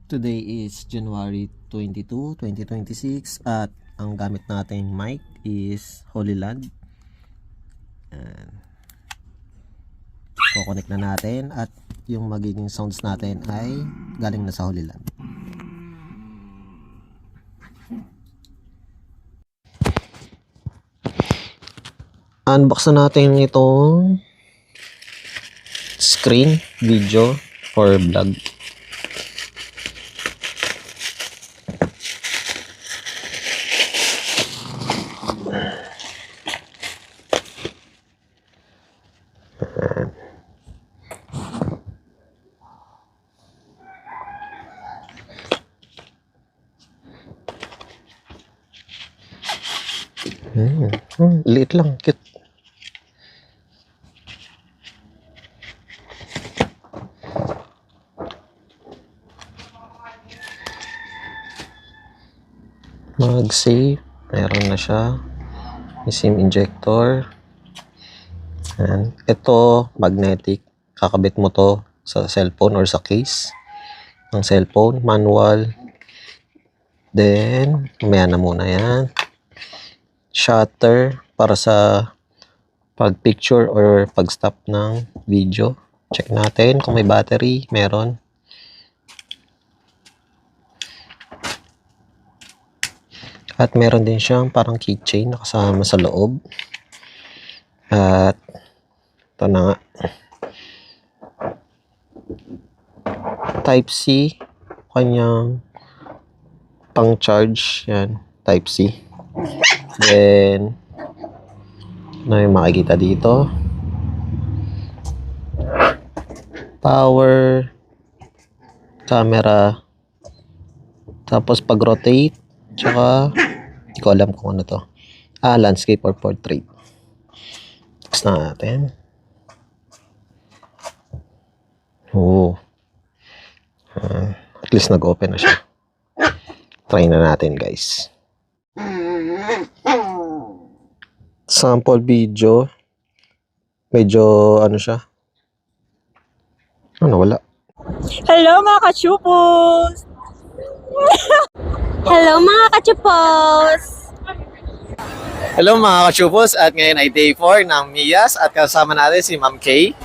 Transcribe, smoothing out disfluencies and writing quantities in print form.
Today is January 22, 2026 at ang gamit nating mic is Holyland. Kukonek na natin at yung magiging sounds natin ay galing na sa Holyland. Unbox na natin itong screen video for vlog. Liit lang, cute. Mag-save, meron na siya. May SIM injector. And ito, magnetic. Kakabit mo to sa cellphone or sa case ng cellphone. Manual. Then, mamaya na muna yan. Shutter para sa pag-picture or pag-stop ng video. Check natin kung may battery. Meron. At meron din siyang parang keychain na kasama sa loob. At ito na nga. Type-C. Kanyang pang-charge. Yan. Type-C. Then, ano yung makikita dito? Power. Camera. Tapos pag-rotate. Tsaka, hindi ko alam kung ano to. Landscape or portrait. Next na natin. At least nag-open na siya. Try na natin, guys. Sample video. Medyo, ano siya? Wala. Hello mga kachupos! Hello mga kachupos! Hello mga kachupos, at ngayon ay day 4 ng Miyas at kasama natin si Ma'am Kay.